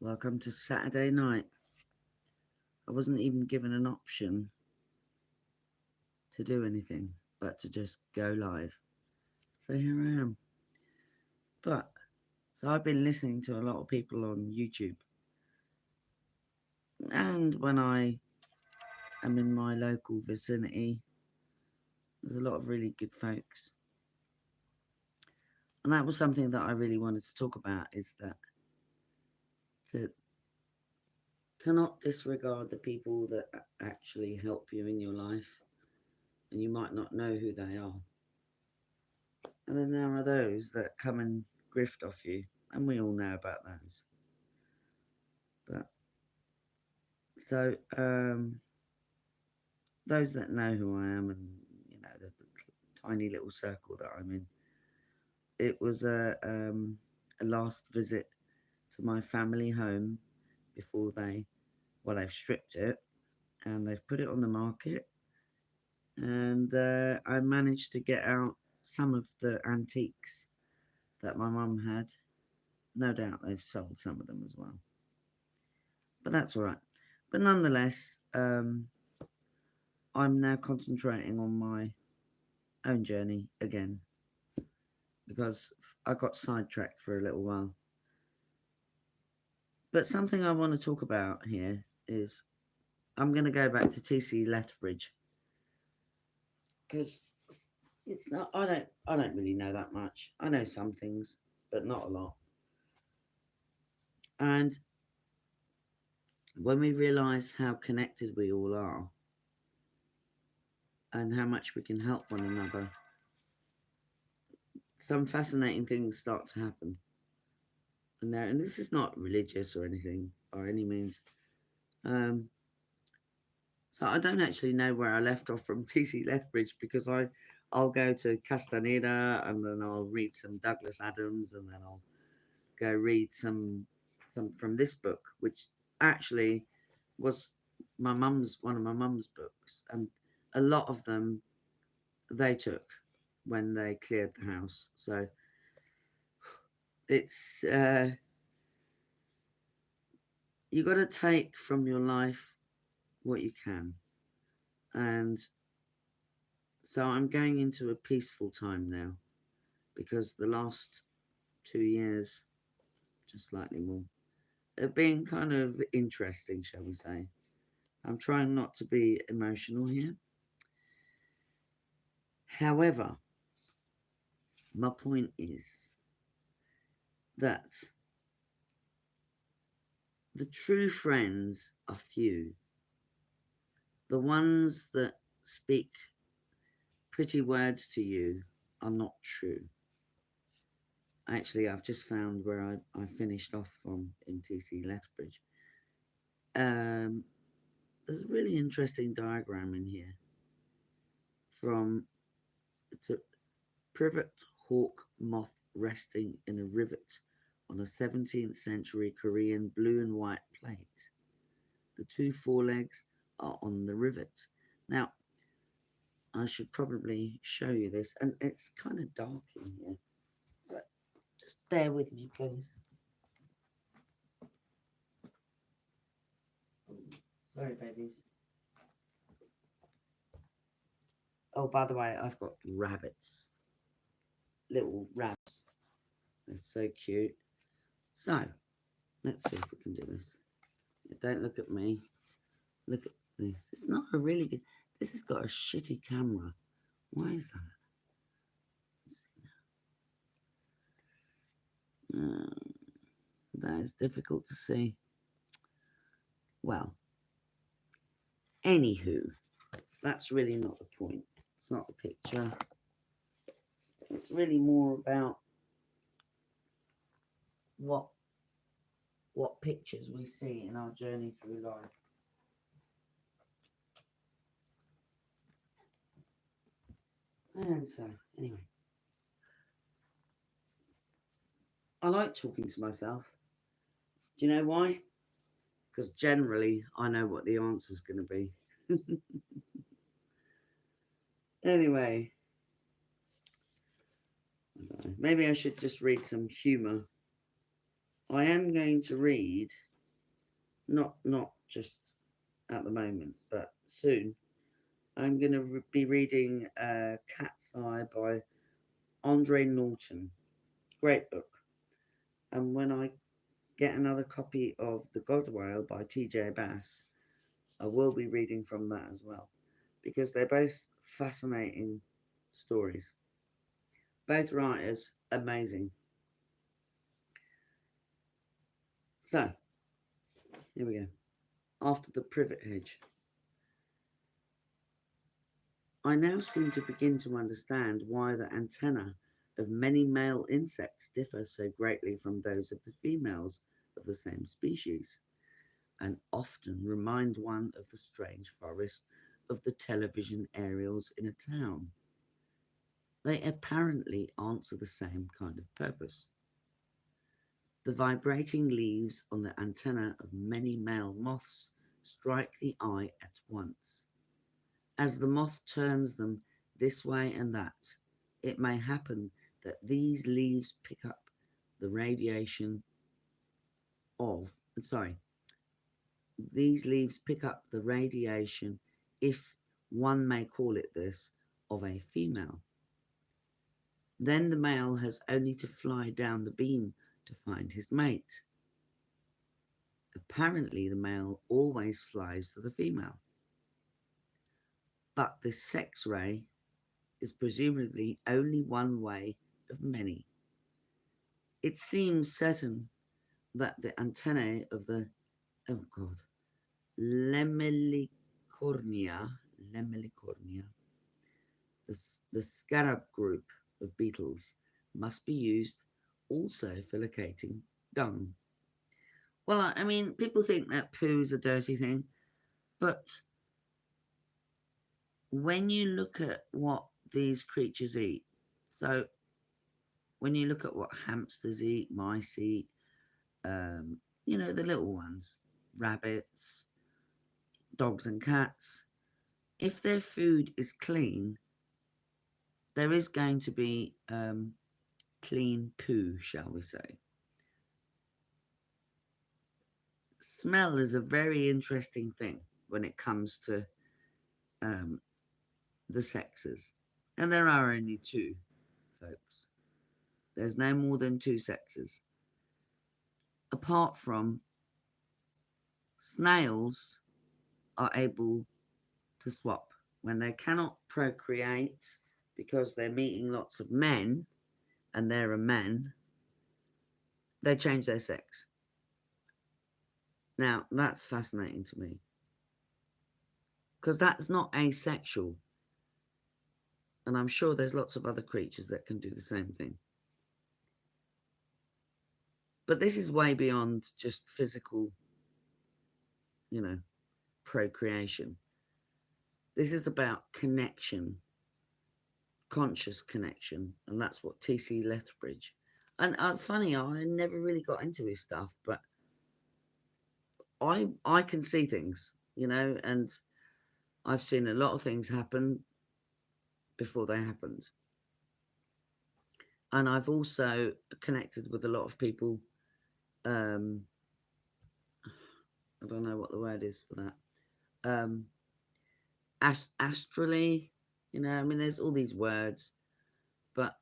Welcome to Saturday night. I wasn't even given an option to do anything but to just go live. So here I am. But, so I've been listening to a lot of people on YouTube. And when I am in my local vicinity, there's a lot of really good folks. And that was something that I really wanted to talk about, is that to, to not disregard the people that actually help you in your life, and you might not know who they are. And then there are those that come and grift off you, and we all know about those. But so those that know who I am, and the tiny little circle that I'm in, it was a last visit to my family home before they've stripped it and they've put it on the market, and I managed to get out some of the antiques that my mum had. No doubt they've sold some of them as well, but that's all right. But nonetheless, I'm now concentrating on my own journey again, because I got sidetracked for a little while. But something I want to talk about here is I'm going to go back to TC Lethbridge, because it's not. I don't really know that much. I know some things, but not a lot. And when we realise how connected we all are, and how much we can help one another, some fascinating things start to happen. And this is not religious or anything by any means. Um, so I don't actually know where I left off from TC Lethbridge, because I'll go to Castaneda, and then I'll read some Douglas Adams, and then I'll go read some from this book, which actually was one of my mum's books, and a lot of them they took when they cleared the house. So it's you got to take from your life what you can. And so I'm going into a peaceful time now, because the last 2 years, just slightly more, have been kind of interesting, shall we say. I'm trying not to be emotional here. However, my point is that the true friends are few. The ones that speak pretty words to you are not true. Actually, I've just found where I finished off from in TC Lethbridge. There's a really interesting diagram in here from it's a privet hawk moth resting in a rivet on a 17th century Korean blue and white plate. The two forelegs are on the rivet. Now, I should probably show you this, and it's kind of dark in here, so just bear with me, please. Sorry, babies. Oh, by the way, I've got rabbits. Little rabbits. They're so cute. So, let's see if we can do this. Don't look at me. Look at this. It's not a really good... This has got a shitty camera. Why is that? Let's see now. That is difficult to see. Well, anywho, that's really not the point. It's not the picture. It's really more about what pictures we see in our journey through life. And so, anyway, I like talking to myself. Do you know why? Because generally I know what the answer's going to be. Anyway, maybe I should just read some humour. I am going to read Not just at the moment, but soon. I'm going to be reading Cat's Eye by Andre Norton. Great book. And when I get another copy of The God Whale by T.J. Bass, I will be reading from that as well, because they're both fascinating stories. Both writers, amazing. So, here we go. After the privet hedge. I now seem to begin to understand why the antennae of many male insects differ so greatly from those of the females of the same species, and often remind one of the strange forest of the television aerials in a town. They apparently answer the same kind of purpose. The vibrating leaves on the antennae of many male moths strike the eye at once. As the moth turns them this way and that, it may happen that the radiation of, sorry, these leaves pick up the radiation, if one may call it this, of a female. Then the male has only to fly down the beam to find his mate. Apparently, the male always flies to the female, but this sex ray is presumably only one way of many. It seems certain that the antennae of the, oh God, lemelicornia, the, the scarab group of beetles, must be used also for locating dung. Well, I mean, people think that poo is a dirty thing, but when you look at what these creatures eat, so when you look at what hamsters eat, mice eat, the little ones, rabbits, dogs, and cats, if their food is clean, there is going to be clean poo, shall we say. Smell is a very interesting thing when it comes to um, the sexes. And there are only two, folks. There's no more than two sexes. Apart from snails are able to swap when they cannot procreate because they're meeting lots of men and they're a man, they change their sex. Now, that's fascinating to me because that's not asexual. And I'm sure there's lots of other creatures that can do the same thing. But this is way beyond just physical, you know, procreation. This is about connection, conscious connection, and that's what T.C. Lethbridge. And funny, I never really got into his stuff, but I can see things, and I've seen a lot of things happen before they happened. And I've also connected with a lot of people. I don't know what the word is for that. Astrally, I mean, there's all these words, but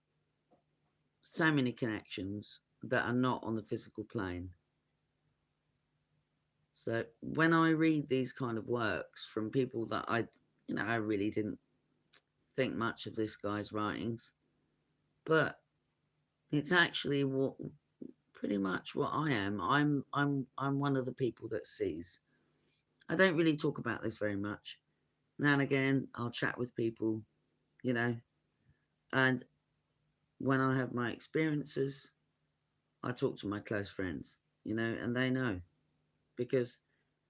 so many connections that are not on the physical plane. So when I read these kind of works from people that I really didn't think much of this guy's writings, but it's actually pretty much what I am. I'm one of the people that sees. I don't really talk about this very much. Now and again, I'll chat with people, and when I have my experiences, I talk to my close friends, and they know because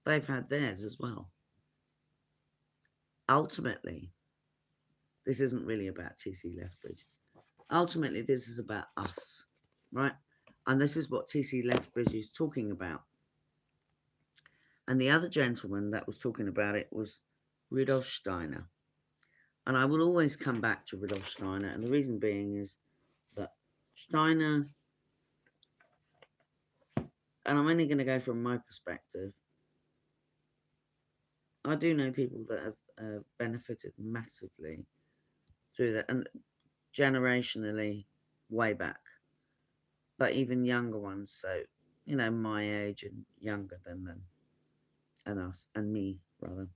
they've had theirs as well. Ultimately, this isn't really about T.C. Lethbridge. Ultimately, this is about us, right? And this is what T.C. Lethbridge is talking about. And the other gentleman that was talking about it was Rudolf Steiner. And I will always come back to Rudolf Steiner. And the reason being is that Steiner, and I'm only going to go from my perspective, I do know people that have benefited massively through that, and generationally, way back, but even younger ones. So, my age and younger than them, and us, and me, rather.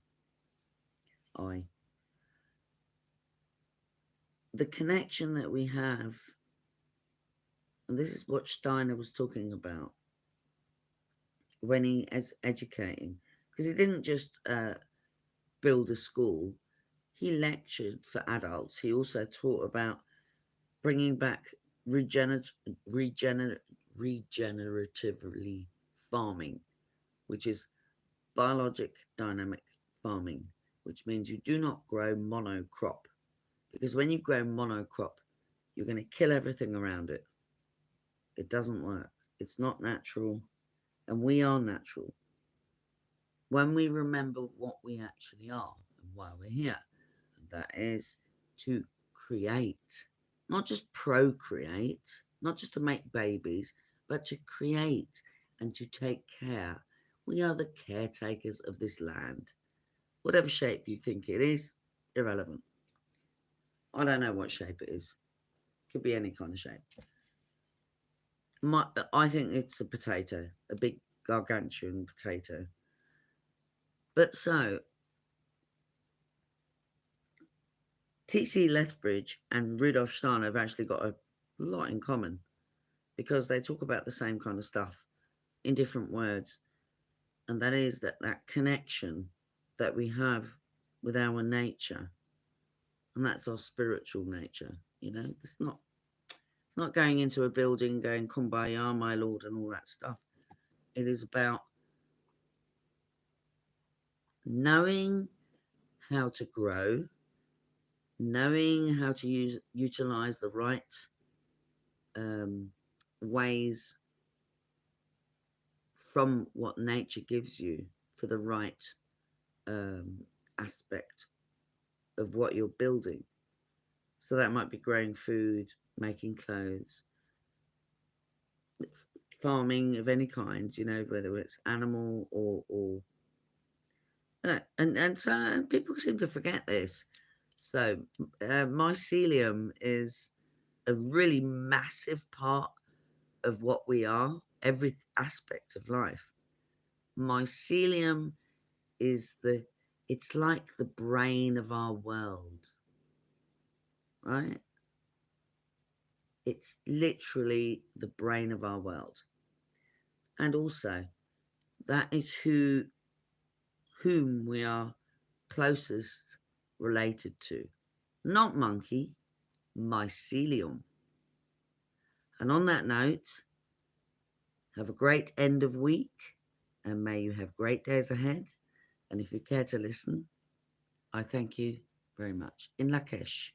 I. The connection that we have, and this is what Steiner was talking about when he is educating, because he didn't just build a school, he lectured for adults. He also taught about bringing back regener- regener- regeneratively farming, which is biologic dynamic farming, which means you do not grow monocrop. Because when you grow monocrop, you're going to kill everything around it. It doesn't work. It's not natural, and we are natural. When we remember what we actually are and why we're here, and that is to create, not just procreate, not just to make babies, but to create and to take care. We are the caretakers of this land. Whatever shape you think it is, irrelevant. I don't know what shape it is. Could be any kind of shape. I think it's a potato, a big gargantuan potato. But so, T.C. Lethbridge and Rudolf Steiner have actually got a lot in common because they talk about the same kind of stuff in different words. And that is that connection that we have with our nature. And that's our spiritual nature. It's not going into a building going kumbaya, my lord, and all that stuff. It is about knowing how to grow, knowing how to utilize the right ways from what nature gives you for the right aspect of what you're building. So that might be growing food, making clothes, farming of any kind, whether it's animal or and so people seem to forget this. So mycelium is a really massive part of what we are, every aspect of life. Mycelium is it's like the brain of our world, right? It's literally the brain of our world. And also, that is whom we are closest related to. Not monkey, mycelium. And on that note, have a great end of week, and may you have great days ahead. And if you care to listen, I thank you very much. In Lakesh.